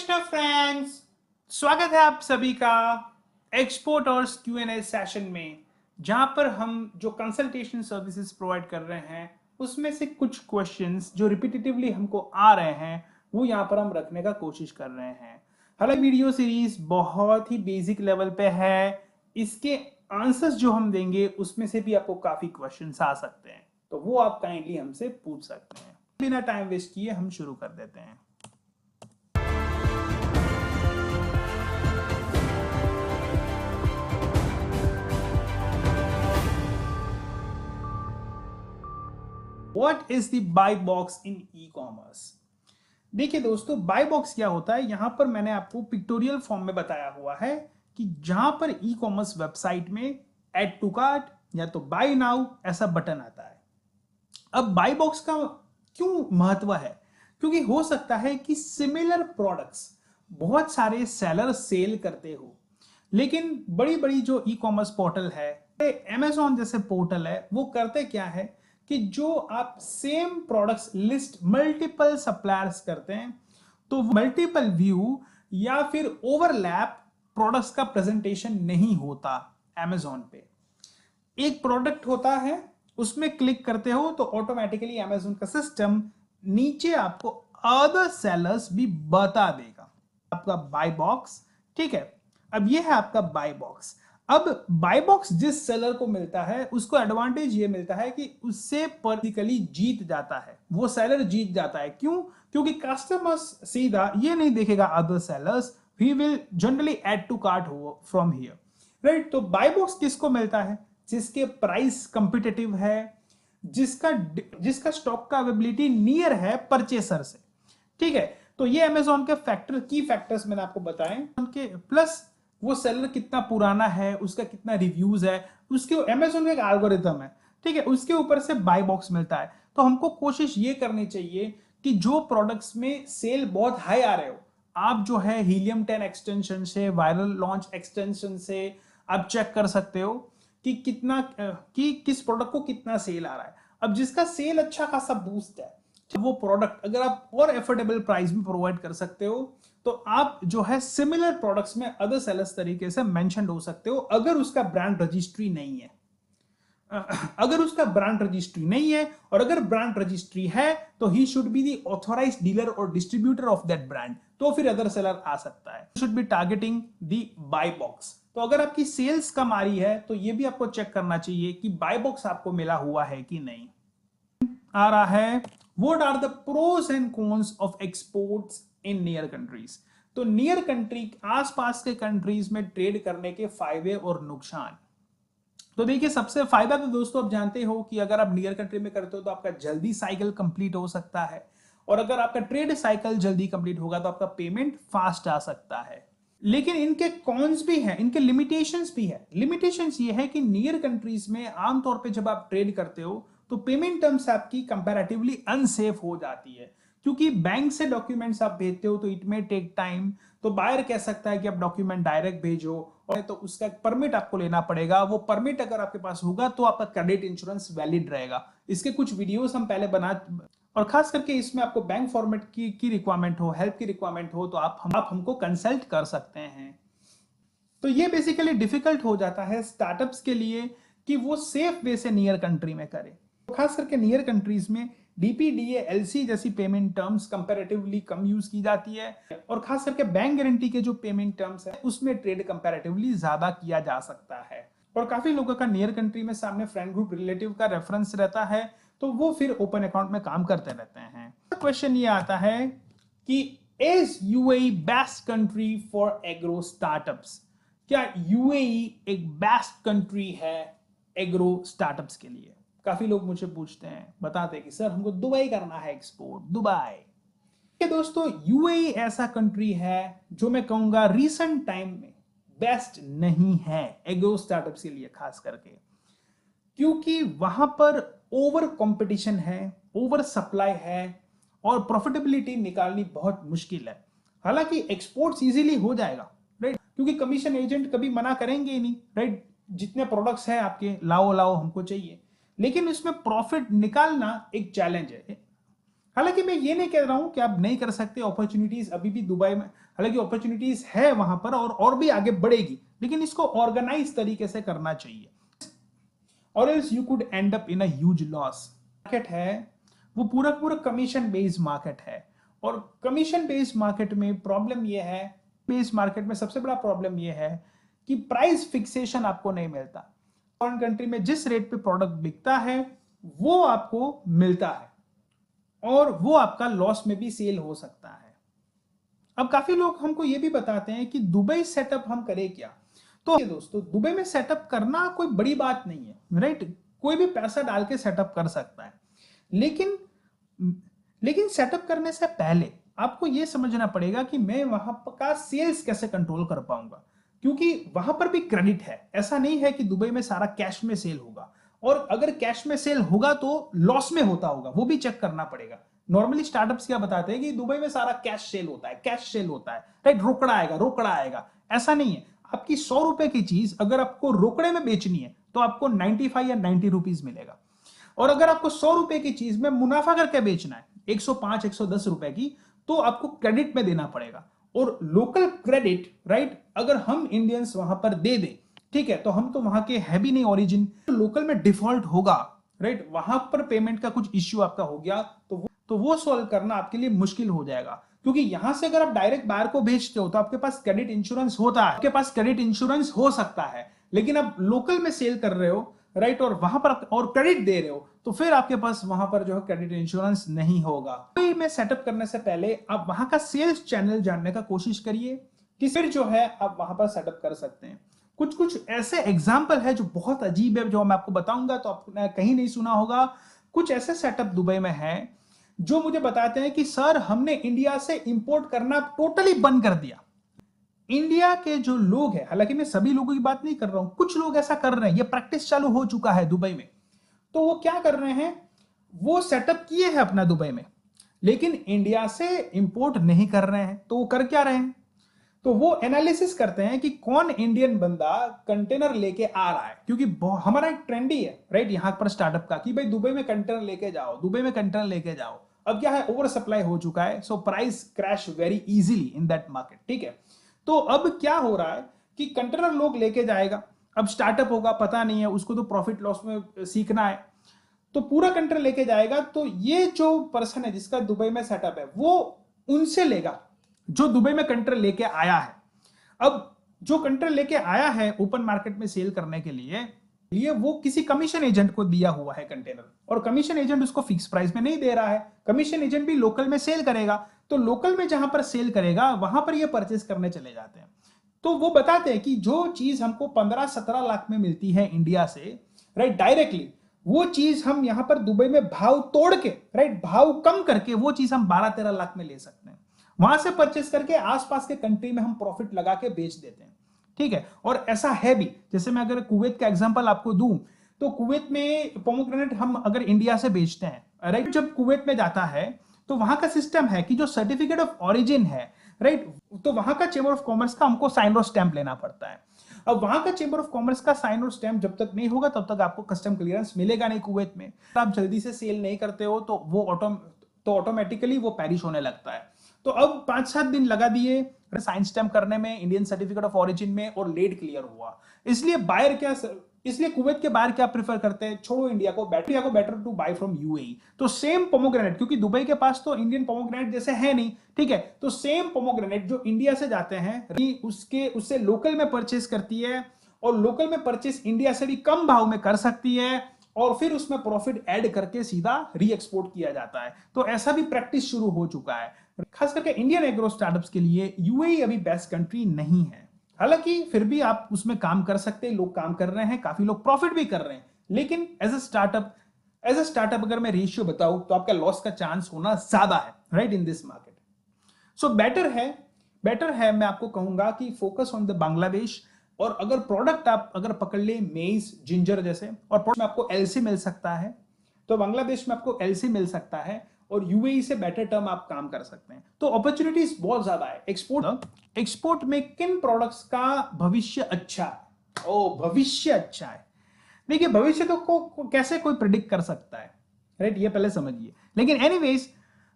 Krishna friends, स्वागत है आप सभी का एक्सपोर्टर्स Q&A सेशन में, जहां पर हम जो कंसल्टेशन सर्विसेज प्रोवाइड कर रहे हैं उसमें से कुछ क्वेश्चंस जो रिपीटेटिवली हमको आ रहे हैं वो यहां पर हम रखने का कोशिश कर रहे हैं। हालांकि वीडियो सीरीज बहुत ही बेसिक लेवल पे है, इसके आंसर्स जो हम देंगे उसमें से भी आपको काफी क्वेश्चंस आ सकते हैं, तो वो आप काइंडली हमसे पूछ सकते हैं। बिना टाइम वेस्ट किए हम शुरू कर देते हैं। What is the buy box in e-commerce? देखिए दोस्तों, बाय बॉक्स क्या होता है, यहां पर मैंने आपको पिक्टोरियल फॉर्म में बताया हुआ है कि जहां पर ई कॉमर्स वेबसाइट में ऐड टू कार्ट या तो बाय नाउ ऐसा बटन आता है। अब बाय बॉक्स का क्यों महत्व है? क्योंकि हो सकता है कि सिमिलर प्रोडक्ट्स बहुत सारे सेलर सेल करते हो, लेकिन बड़ी बड़ी जो ई कॉमर्स पोर्टल है, Amazon जैसे पोर्टल है, वो करते क्या है कि जो आप same products list multiple suppliers करते हैं तो मल्टीपल व्यू या फिर ओवरलैप प्रोडक्ट्स का प्रेजेंटेशन नहीं होता। Amazon पे एक प्रोडक्ट होता है, उसमें क्लिक करते हो तो ऑटोमेटिकली Amazon का सिस्टम नीचे आपको अदर सेलर्स भी बता देगा। आपका बाय बॉक्स, ठीक है। अब ये है आपका बाय बॉक्स। अब बाय बॉक्स जिस सेलर को मिलता है उसको एडवांटेज ये मिलता है कि उससे पर्टिकली जीत जाता है, वो सेलर जीत जाता है। क्यों? क्योंकि कस्टमर्स सीधा ये नहीं देखेगा other sellers, he will generally add to cart from here, right. तो बाय बॉक्स किसको मिलता है? जिसके प्राइस कंपिटेटिव है, जिसका स्टॉक का अवेलेबिलिटी नियर है परचेसर से, ठीक है। तो ये Amazon के की फैक्टर्स मैंने आपको बताए उनके, प्लस वो सेलर कितना पुराना है, उसका कितना रिव्यूज है, उसके Amazon का एक एल्गोरिथम है, ठीक है, उसके ऊपर से बाय बॉक्स मिलता है। तो हमको कोशिश ये करनी चाहिए कि जो प्रोडक्ट्स में सेल बहुत हाई आ रहे हो, आप जो है हीलियम 10 एक्सटेंशन से, वायरल लॉन्च एक्सटेंशन से आप चेक कर सकते हो कि किस प्रोडक्ट को कितना सेल आ रहा है। अब जिसका सेल अच्छा खासा बूस्ट है, वो प्रोडक्ट अगर आप और एफोर्डेबल प्राइस में प्रोवाइड कर सकते हो तो आप जो है सिमिलर प्रोडक्ट्स में अदर सेलर्स तरीके से मेंशन हो सकते हो, अगर उसका ब्रांड रजिस्ट्री नहीं है। अगर उसका ब्रांड रजिस्ट्री नहीं है, और अगर ब्रांड रजिस्ट्री है तो he should be the authorized dealer और डिस्ट्रीब्यूटर ऑफ दैट ब्रांड, तो फिर अदर सेलर आ सकता है। Should be targeting the buy box. तो अगर आपकी सेल्स कम आ रही है तो ये भी आपको चेक करना चाहिए कि बाय बॉक्स आपको मिला हुआ है कि नहीं। आ रहा है, what are the pros and cons of exports in near countries. तो नियर कंट्री, आसपास के कंट्रीज में ट्रेड करने के फायदे और नुकसान। तो देखिए, सबसे फायदा तो दोस्तों आप जानते हो कि अगर आप नियर कंट्री में करते हो तो आपका जल्दी साइकिल कंप्लीट हो सकता है, और अगर आपका ट्रेड साइकिल जल्दी कंप्लीट होगा तो आपका पेमेंट फास्ट आ सकता है। लेकिन इनके कॉन्स भी हैं, इनके लिमिटेशंस भी है। लिमिटेशंस ये है कि नियर कंट्रीज में आमतौर पे जब आप ट्रेड करते हो तो पेमेंट टर्म्स आपकी कंपैरेटिवली अनसेफ हो जाती है, क्योंकि बैंक से डॉक्यूमेंट्स आप भेजते हो तो इट मे टेक टाइम। तो बायर कह सकता है कि आप डॉक्यूमेंट डायरेक्ट भेजो, और तो उसका परमिट आपको लेना पड़ेगा। वो परमिट अगर आपके पास होगा तो आपका क्रेडिट इंश्योरेंस वैलिड रहेगा। इसके कुछ वीडियोस हम पहले बना, और खास करके इसमें आपको बैंक फॉर्मेट की रिक्वायरमेंट हो, हेल्प की रिक्वायरमेंट हो तो आप हमको कंसल्ट कर सकते हैं। तो ये बेसिकली डिफिकल्ट हो जाता है स्टार्टअप्स के लिए कि वो सेफ वे से नियर कंट्री में करें। खास करके नियर कंट्रीज में डीपीडीए एलसी जैसी पेमेंट टर्म्स कंपैरेटिवली कम यूज की जाती है, और खास करके बैंक गारंटी के जो पेमेंट टर्म्स है उसमें ट्रेड कंपैरेटिवली ज्यादा किया जा सकता है। और काफी लोगों का नियर कंट्री में सामने फ्रेंड ग्रुप रिलेटिव का रेफरेंस रहता है, तो वो फिर ओपन अकाउंट में काम करते रहते हैं। क्वेश्चन ये आता है कि is UAE best country for agro startups? क्या यूएई एक बेस्ट कंट्री है एग्रो स्टार्टअप्स के लिए? काफी लोग मुझे पूछते हैं, बताते हैं कि सर हमको दुबई करना है एक्सपोर्ट, दुबई। ये दोस्तों, यूएई ऐसा कंट्री है जो मैं कहूंगा रीसेंट टाइम में बेस्ट नहीं है एग्रो स्टार्टअप्स के लिए, खास करके क्योंकि वहां पर ओवर कंपटीशन है, ओवर सप्लाई है, और प्रॉफिटेबिलिटी निकालनी बहुत मुश्किल है। हालांकि एक्सपोर्ट्स इजीली हो जाएगा, राइट, क्योंकि कमीशन एजेंट कभी मना करेंगे ही नहीं, राइट। जितने प्रोडक्ट्स हैं आपके, लाओ लाओ हमको चाहिए, लेकिन इसमें प्रॉफिट निकालना एक चैलेंज है। हालांकि मैं ये नहीं कह रहा हूं कि आप नहीं कर सकते, अपॉर्चुनिटीज अभी भी दुबई में, हालांकि अपॉर्चुनिटीज है वहां पर और भी आगे बढ़ेगी, लेकिन इसको ऑर्गेनाइज तरीके से करना चाहिए, और else you could and up in a huge loss. Market है वो पूरा पूरा कमीशन बेस्ड मार्केट है, और कमीशन बेस्ड मार्केट में प्रॉब्लम ये है, बेस्ड मार्केट में सबसे बड़ा प्रॉब्लम ये है कि प्राइस फिक्सेशन आपको नहीं मिलता। फॉरेन कंट्री में जिस रेट पे प्रोडक्ट बिकता है वो आपको मिलता है, और वो आपका लॉस में भी सेल हो सकता है। अब काफी लोग हमको ये भी बताते हैं कि दुबई सेटअप हम करें क्या। तो दोस्तों, दुबई में सेटअप करना कोई बड़ी बात नहीं है, राइट, कोई भी पैसा डाल के सेटअप कर सकता है, लेकिन लेकिन सेटअप करने से पहले आपको यह समझना पड़ेगा कि मैं वहां का सेल्स कैसे कंट्रोल कर पाऊंगा, क्योंकि वहां पर भी क्रेडिट है। ऐसा नहीं है कि दुबई में सारा कैश में सेल होगा, और अगर कैश में सेल होगा तो लॉस में होता होगा, वो भी चेक करना पड़ेगा। नॉर्मली स्टार्टअप्स क्या बताते हैं कि दुबई में सारा कैश सेल होता है, कैश सेल होता है, राइट, रोकड़ा आएगा, रोकड़ा आएगा। ऐसा नहीं है। आपकी 100 रुपए की चीज अगर आपको रोकड़े में बेचनी है तो आपको 95 या 90 रुपीज मिलेगा, और अगर आपको 100 रुपए की चीज में मुनाफा करके बेचना है 105 110 रुपए की, तो आपको क्रेडिट में देना पड़ेगा। और लोकल क्रेडिट, राइट, अगर हम इंडियंस वहां पर दे दे, ठीक है, तो हम तो वहां के है भी नहीं ओरिजिन, लोकल में डिफॉल्ट होगा, राइट, वहां पर पेमेंट का कुछ इश्यू आपका हो गया तो वो सॉल्व करना आपके लिए मुश्किल हो जाएगा। क्योंकि यहां से अगर आप डायरेक्ट बायर को भेजते हो तो आपके पास क्रेडिट इंश्योरेंस होता है, आपके पास क्रेडिट इंश्योरेंस हो सकता है, लेकिन आप लोकल में सेल कर रहे हो, राइट, और वहां पर और क्रेडिट दे रहे हो, तो फिर आपके पास वहां पर जो है क्रेडिट इंश्योरेंस नहीं होगा। दुबई में सेटअप करने से पहले आप वहां का सेल्स चैनल जानने का कोशिश करिए कि फिर जो है आप वहां पर सेटअप कर सकते हैं। कुछ कुछ ऐसे एग्जाम्पल है जो बहुत अजीब है, जो मैं आपको बताऊंगा तो आपने कहीं नहीं सुना होगा। कुछ ऐसे सेटअप दुबई में है जो मुझे बताते हैं कि सर हमने इंडिया से इंपोर्ट करना टोटली बंद कर दिया। इंडिया के जो लोग हैं, हालांकि मैं सभी लोगों की बात नहीं कर रहा हूं, कुछ लोग ऐसा कर रहे हैं, ये प्रैक्टिस चालू हो चुका है दुबई में। तो वो क्या कर रहे हैं, वो सेटअप किए हैं अपना दुबई में, लेकिन इंडिया से इंपोर्ट नहीं कर रहे हैं। तो वो कर क्या रहे हैं, तो वो एनालिसिस करते हैं कि कौन इंडियन बंदा कंटेनर लेके आ रहा है, क्योंकि हमारा एक ट्रेंड ही है, राइट, यहां पर स्टार्टअप का कि भाई दुबई में कंटेनर लेके जाओ, दुबई में कंटेनर लेके जाओ। अब क्या है, ओवर सप्लाई हो चुका है, so price crash very easily in that market, ठीक है। तो अब क्या हो रहा है कि कंटेनर लोग लेके जाएगा, अब स्टार्टअप होगा, पता नहीं है उसको, तो प्रॉफिट लॉस में सीखना है, तो पूरा कंटेनर लेके जाएगा। तो ये जो पर्सन है जिसका दुबई में सेटअप है, वो उनसे लेगा जो दुबई में कंटेनर लेके आया है। अब जो कंटेनर लेके आया है ओपन मार्केट में सेल करने के लिए वो किसी कमीशन एजेंट को दिया हुआ है कंटेनर, और कमीशन एजेंट उसको फिक्स प्राइस में नहीं दे रहा है। कमीशन एजेंट भी लोकल में सेल करेगा, तो लोकल में जहां पर सेल करेगा वहां पर ये परचेस करने चले जाते हैं। तो वो बताते हैं कि जो चीज हमको 15-17 लाख में मिलती है इंडिया से, राइट, डायरेक्टली, वो चीज हम यहां पर दुबई में भाव तोड़ के, राइट, भाव कम करके वो चीज हम 12-13 लाख में ले सकते हैं। वहां से परचेस करके आसपास के कंट्री में हम प्रॉफिट लगा के बेच देते हैं, ठीक है। और ऐसा है भी, जैसे मैं अगर कुवैत का एग्जांपल आपको दूं, तो कुवैत में पोमोग्रेनेट हम अगर इंडिया से बेचते हैं, राइट, जब कुवैत में जाता है तो वहां का सिस्टम है कि जो सर्टिफिकेट ऑफ ओरिजिन है, राइट, तो वहां का चेंबर ऑफ कॉमर्स का हमको साइन और स्टैंप लेना पड़ता है। अब वहां का चेंबर ऑफ कॉमर्स का साइन और स्टैंप जब तक नहीं होगा तब तक आपको कस्टम क्लियरेंस मिलेगा नहीं कुवैत में। आप जल्दी से सेल नहीं करते हो तो वो ऑटोमेटिकली वो पैरिश होने लगता है। तो अब 5-7 दिन लगा दिए साइन स्टैम्प करने में, इंडियन सर्टिफिकेट ऑफ ओरिजिन में, और लेट क्लियर हुआ। इसलिए कुवैत के बायर क्या प्रेफर करते हैं, छोड़ो इंडिया को, better to buy from UAE. तो सेम पोमोग्रेनेट, क्योंकि दुबई के पास तो इंडियन पोमोग्रेनेट जैसे है नहीं, ठीक है, तो सेम पोमोग्रेनेट जो इंडिया से जाते हैं उससे लोकल में परचेस करती है, और लोकल में परचेस इंडिया से भी कम भाव में कर सकती है, और फिर उसमें प्रॉफिट ऐड करके सीधा री एक्सपोर्ट किया जाता है। तो ऐसा भी प्रैक्टिस शुरू हो चुका है। खास करके इंडियन एग्रो स्टार्टअप्स के लिए यूएई अभी बेस्ट कंट्री नहीं है। हालांकि फिर भी आप उसमें काम कर सकते हैं, लोग काम कर रहे हैं, काफी लोग प्रॉफिट भी कर रहे हैं, लेकिन एज अ स्टार्टअप अगर मैं रेशियो बताऊं तो आपका लॉस का चांस होना ज्यादा है, right, in this market. So better है मैं आपको कहूंगा कि फोकस ऑन द बांग्लादेश, और अगर प्रोडक्ट आप अगर पकड़ ले मेज, जिंजर जैसे, और प्रोडक्ट में आपको एलसी मिल सकता है, तो बांग्लादेश में आपको एलसी मिल सकता है, और यूएई से बेटर टर्म आप काम कर सकते हैं। तो अपॉर्चुनिटीज बहुत ज्यादा है। एक्सपोर्ट में किन प्रोडक्ट्स का भविष्य अच्छा है? भविष्य अच्छा है। देखिए, भविष्य तो कैसे कोई प्रिडिक्ट कर सकता है, राइट, ये पहले समझिए। लेकिन एनीवेज,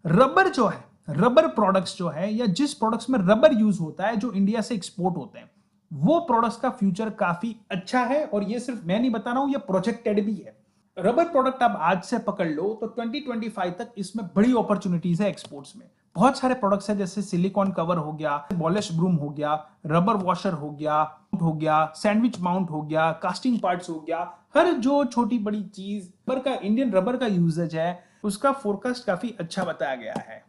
रबर जो है, रबर प्रोडक्ट्स जो है या जिस प्रोडक्ट्स में रबर यूज होता है जो इंडिया से एक्सपोर्ट होते हैं, वो प्रोडक्ट्स का फ्यूचर काफी अच्छा है। और ये सिर्फ मैं नहीं बता रहा हूं, ये प्रोजेक्टेड भी है। रबर प्रोडक्ट आप आज से पकड़ लो तो 2025 तक इसमें बड़ी अपॉर्चुनिटीज है एक्सपोर्ट्स में। बहुत सारे प्रोडक्ट्स है जैसे सिलिकॉन कवर हो गया, पॉलिश ब्रूम हो गया, रबर वॉशर हो गया, सैंडविच माउंट हो गया, कास्टिंग पार्ट्स हो गया। हर जो छोटी बड़ी चीज रबर का, इंडियन रबर का यूजेज है, उसका फोरकास्ट काफी अच्छा बताया गया है।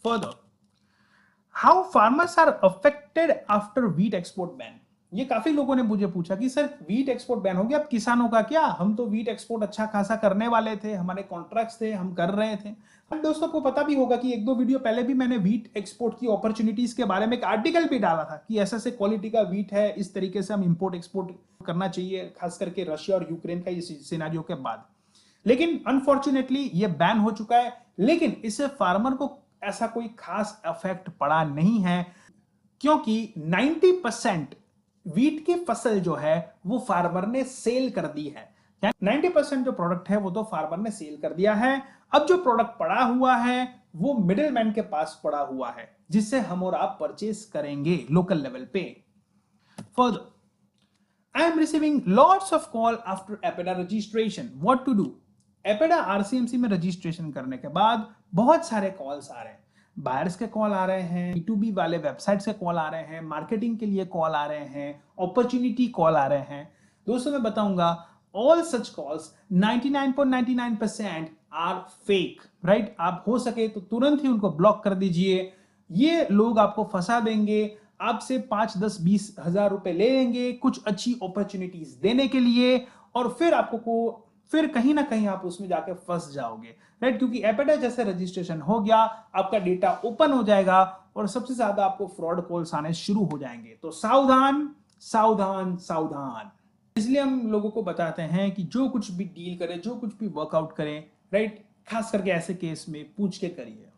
Further, how farmers are affected after wheat export ban. ये काफी लोगों ने मुझे पूछा कि सर व्हीट एक्सपोर्ट बैन हो गया, अब किसानों का क्या? हम तो व्हीट एक्सपोर्ट अच्छा खासा करने वाले थे, हमारे कॉन्ट्रैक्ट्स थे, हम कर रहे थे। अब दोस्तों को पता भी होगा कि एक दो वीडियो पहले भी मैंने व्हीट एक्सपोर्ट की अपॉर्चुनिटीज के बारे में एक आर्टिकल भी डाला था कि ऐसे क्वालिटी का व्हीट है, इस तरीके से हम इंपोर्ट एक्सपोर्ट करना चाहिए, खास करके रशिया और यूक्रेन का इस सिनेरियो के बाद। लेकिन अनफॉर्चुनेटली ये बैन हो चुका है, लेकिन इससे फार्मर को ऐसा कोई खास इफेक्ट पड़ा नहीं है, क्योंकि 90% व्हीट की फसल जो है वो फार्मर ने सेल कर दी है। 90% जो प्रोडक्ट है वो तो फार्मर ने सेल कर दिया है। अब जो प्रोडक्ट पड़ा हुआ है वो मिडिल मैन के पास पड़ा हुआ है, जिससे हम और आप परचेस करेंगे लोकल लेवल पे। Further, I am receiving lots of call after APEDA registration. What to do? APEDA RCMC में रजिस्ट्रेशन करने के बाद बहुत सारे कॉल्स आ रहे हैं। बायर्स के कॉल आ रहे हैं, B2B वाले वेबसाइट्स के कॉल आ रहे हैं, मार्केटिंग के लिए कॉल आ रहे हैं, अपॉर्चुनिटी कॉल आ रहे हैं। दोस्तों मैं बताऊंगा, all such calls 99.99% are fake, right. आप हो सके तो तुरंत ही उनको ब्लॉक कर दीजिए। ये लोग आपको फंसा देंगे, आपसे 5, 10, 20 हजार रुपए ले लेंगे कुछ अच्छी अपॉर्चुनिटीज देने के लिए, और फिर कहीं ना कहीं आप उसमें जाके फंस जाओगे, राइट। क्योंकि एपेडा जैसे रजिस्ट्रेशन हो गया, आपका डेटा ओपन हो जाएगा और सबसे ज्यादा आपको फ्रॉड कॉल्स आने शुरू हो जाएंगे। तो सावधान सावधान सावधान। इसलिए हम लोगों को बताते हैं कि जो कुछ भी डील करें, जो कुछ भी वर्कआउट करें, राइट, खास करके ऐसे केस में पूछ के करिए।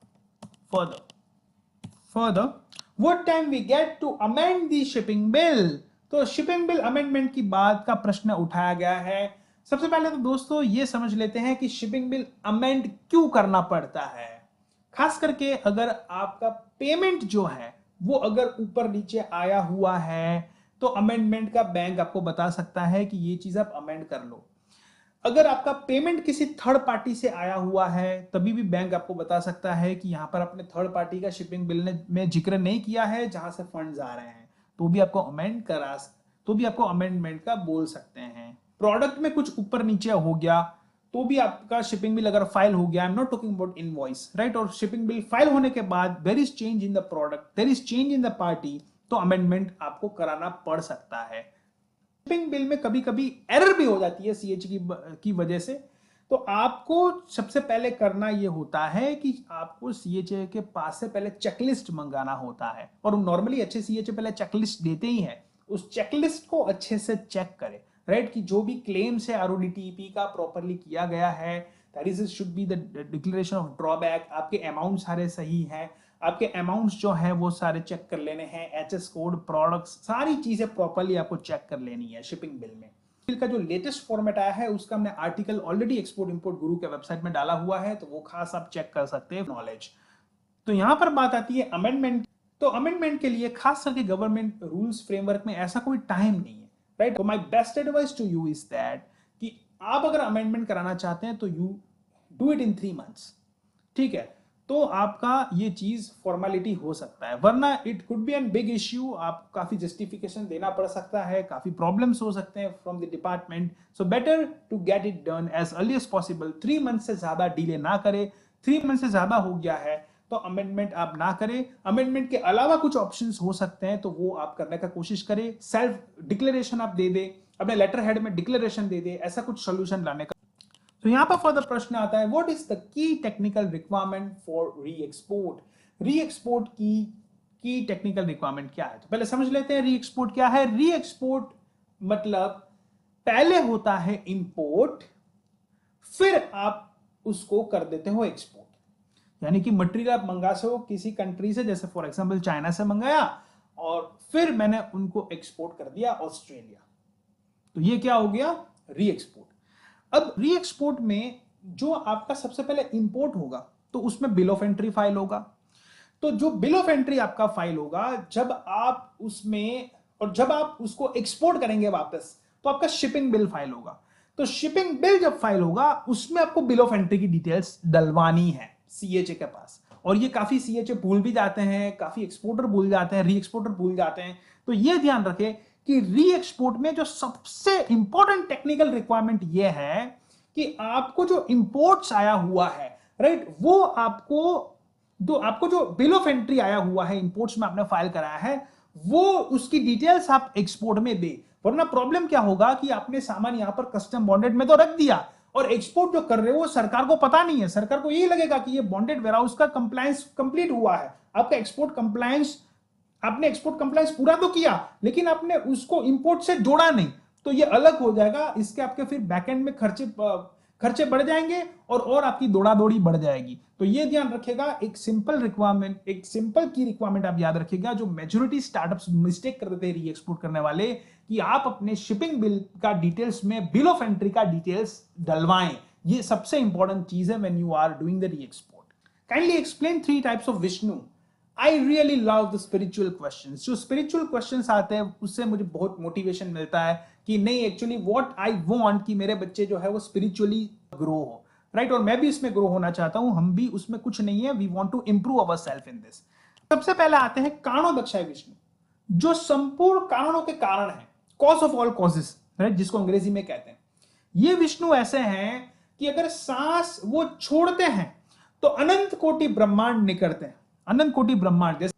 Further, what time we get to amend the shipping bill. तो शिपिंग बिल अमेंडमेंट की बात का प्रश्न उठाया गया है। सबसे पहले तो दोस्तों ये समझ लेते हैं कि शिपिंग बिल अमेंड क्यों करना पड़ता है। खास करके अगर आपका पेमेंट जो है वो अगर ऊपर नीचे आया हुआ है तो अमेंडमेंट का बैंक आपको बता सकता है कि ये चीज आप अमेंड कर लो। अगर आपका पेमेंट किसी थर्ड पार्टी से आया हुआ है तभी भी बैंक आपको बता सकता है कि यहां पर अपने थर्ड पार्टी का शिपिंग बिल में जिक्र नहीं किया है जहां से फंड्स आ रहे हैं, तो भी आपको अमेंडमेंट का बोल सकते हैं। प्रोडक्ट में कुछ ऊपर नीचे हो गया तो भी आपका शिपिंग बिल अगर फाइल हो गया, I am not talking about invoice, right, और शिपिंग बिल फाइल होने के बाद there is change in the product, there is change in the party, तो अमेंडमेंट आपको कराना पड़ सकता है। शिपिंग बिल में कभी कभी एरर भी हो जाती है सीएच की वजह से। तो आपको सबसे पहले करना यह होता है कि आपको सीएचए के पास से पहले चेकलिस्ट मंगाना होता है, और नॉर्मली अच्छे सीएचए पहले चेकलिस्ट देते ही हैं। उस चेकलिस्ट को अच्छे से चेक करें, राइट, कि जो भी क्लेम्स है आरओडीटीईपी का प्रॉपर्ली किया गया है, that is should be the declaration of drawback, आपके अमाउंट सारे सही हैं, आपके अमाउंट्स जो है वो सारे चेक कर लेने हैं, एचएस कोड, प्रोडक्ट्स, सारी चीजें प्रॉपर्ली आपको चेक कर लेनी है शिपिंग बिल में। बिल का जो लेटेस्ट फॉर्मेट आया है उसका हमने आर्टिकल ऑलरेडी एक्सपोर्ट इंपोर्ट गुरु के वेबसाइट में डाला हुआ है, तो वो खास आप चेक कर सकते हैं नॉलेज। तो यहां पर बात आती है अमेंडमेंट। तो अमेंडमेंट के लिए खास करके गवर्नमेंट रूल्स फ्रेमवर्क में ऐसा कोई टाइम नहीं है, राइट। तो my best advice to you is that कि आप अगर अमेंडमेंट कराना चाहते हैं तो you do it in 3 months, ठीक है। तो आपका ये चीज फॉर्मेलिटी हो सकता है, वरना it could be an big issue, आप काफी जस्टिफिकेशन देना पड़ सकता है, काफी प्रॉब्लम्स हो सकते हैं from the department. So better to get it done as early as possible. 3 months से ज्यादा डिले ना करें। 3 months से ज्यादा हो गया है तो अमेंडमेंट आप ना करें। अमेंडमेंट के अलावा कुछ ऑप्शंस हो सकते हैं तो वो आप करने का कोशिश करें। सेल्फ डिक्लेरेशन आप दे दे, अपने लेटर हेड में डिक्लेरेशन दे दे, ऐसा कुछ सोल्यूशन लाने का। तो यहां पर फर्दर प्रश्न आता है, what is the key technical requirement for री एक्सपोर्ट। री एक्सपोर्ट की टेक्निकल रिक्वायरमेंट क्या है, तो पहले समझ लेते हैं री एक्सपोर्ट क्या है। री एक्सपोर्ट मतलब पहले होता है इंपोर्ट, फिर आप उसको कर देते हो एक्सपोर्ट। यानी कि मटेरियल आप मंगा सको किसी कंट्री से, जैसे फॉर एग्जांपल चाइना से मंगाया और फिर मैंने उनको एक्सपोर्ट कर दिया ऑस्ट्रेलिया, तो ये क्या हो गया, री एक्सपोर्ट। अब री एक्सपोर्ट में जो आपका सबसे पहले इंपोर्ट होगा तो उसमें बिल ऑफ एंट्री फाइल होगा। तो जो बिल ऑफ एंट्री आपका फाइल होगा, जब आप उसमें और जब आप उसको एक्सपोर्ट करेंगे वापस, तो आपका शिपिंग बिल फाइल होगा। तो शिपिंग बिल जब फाइल होगा, उसमें आपको बिल ऑफ एंट्री की डिटेल्स डलवानी है सीएचए के पास। और ये काफी सीएचए भूल भी जाते हैं, काफी एक्सपोर्टर भूल जाते हैं, री एक्सपोर्टर भूल जाते हैं। तो ये ध्यान रखें कि री एक्सपोर्ट में जो सबसे इंपॉर्टेंट टेक्निकल रिक्वायरमेंट ये है कि आपको जो इंपोर्ट्स आया हुआ है, राइट, वो आपको जो बिल ऑफ एंट्री आया हुआ है, इंपोर्ट्स में आपने फाइल कराया है, वो उसकी डिटेल्स आप एक्सपोर्ट में दे। वरना प्रॉब्लम क्या होगा कि आपने सामान यहां पर कस्टम बॉन्डेड में तो रख दिया और एक्सपोर्ट जो कर रहे हो वो सरकार को पता नहीं है। सरकार को यही लगेगा कि ये बॉन्डेड वेयरहाउस का कंप्लायंस कंप्लीट हुआ है, आपका आपने एक्सपोर्ट कंप्लायंस पूरा तो किया, लेकिन आपने उसको इंपोर्ट से जोड़ा नहीं, तो ये अलग हो जाएगा। इसके आपके फिर बैकएंड में खर्चे बढ़ जाएंगे और आपकी दौड़ा दौड़ी बढ़ जाएगी। तो ये ध्यान रखिएगा, एक सिंपल की रिक्वायरमेंट आप याद रखिएगा, जो मेजॉरिटी स्टार्टअप्स मिस्टेक कर देते हैं री एक्सपोर्ट करने वाले, कि आप अपने शिपिंग बिल का डिटेल्स में बिल ऑफ एंट्री का डिटेल्स डलवाएं। ये सबसे इंपॉर्टेंट चीज है when you are doing the re export. Kindly explain 3 types of Vishnu. I really love the spiritual questions. जो स्पिरिचुअल क्वेश्चंस आते हैं उससे मुझे बहुत मोटिवेशन मिलता है कि नहीं, एक्चुअली व्हाट आई वांट कि मेरे बच्चे जो है वो स्पिरिचुअली ग्रो हो, राइट। और मैं भी इसमें ग्रो होना चाहता हूं, हम भी उसमें कुछ नहीं है, we want to improve our self in this. सबसे पहले आते हैं कारणो दक्षाय विष्णु, जो संपूर्ण कारणों के कारण है, cause of all causes, right, जिसको अंग्रेजी में कहते हैं। ये विष्णु ऐसे हैं कि अगर सांस वो छोड़ते हैं तो अनंत कोटि ब्रह्मांड निकलते हैं, अनंत कोटि ब्रह्मांड।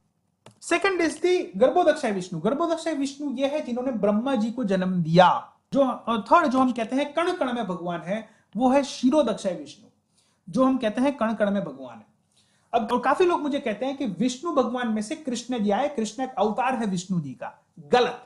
Second is the Garbhodakashayi Vishnu. Garbhodakashayi Vishnu ये है जिन्होंने ब्रह्मा जी को जन्म दिया। जो थर्ड जो हम कहते हैं कण कण में भगवान है, वो है क्षीरोदक्षाय विष्णु, जो हम कहते हैं कण कण में भगवान है। अब और काफी लोग मुझे कहते हैं कि विष्णु भगवान में से कृष्ण जी आए, कृष्ण एक अवतार है विष्णु जी का। गलत।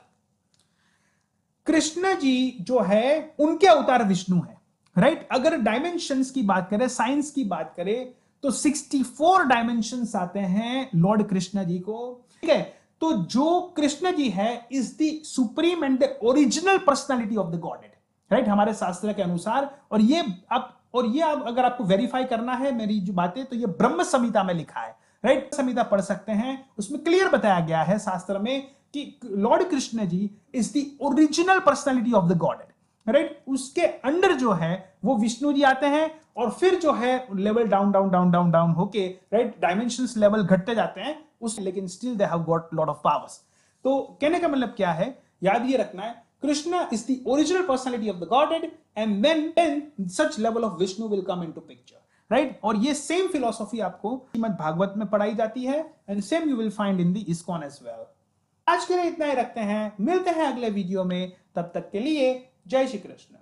कृष्ण जी जो है उनके अवतार विष्णु है, राइट। अगर डायमेंशंस की बात करें, साइंस की बात करें, तो 64 डायमेंशंस आते हैं लॉर्ड कृष्ण जी को, ठीक है। तो जो कृष्ण जी है is the supreme and the original personality of the godhead, right, हमारे शास्त्र के अनुसार। और ये अब अगर आपको वेरीफाई करना है मेरी जो बातें, तो ये ब्रह्म संहिता में लिखा है, राइट। संहिता पढ़ सकते हैं, उसमें क्लियर बताया गया है शास्त्र में कि lord Krishna ji is the original personality of the godhead, right. उसके अंडर जो है वो विष्णु जी आते हैं, और फिर जो है level down down down down down होके, राइट, डायमेंशंस लेवल घटते जाते हैं उस, लेकिन still they have got lot of powers. तो कहने का मतलब क्या है, याद ये रखना है, Krishna is the original personality of the godhead, and then such level of Vishnu will come into picture, right. और ये सेम फिलॉसफी आपको श्रीमद् भागवत में पढ़ाई जाती है, and same you will find in the ISKCON as well. आज के लिए इतना ही रखते हैं, मिलते हैं अगले वीडियो में, तब तक के लिए जय श्री कृष्ण।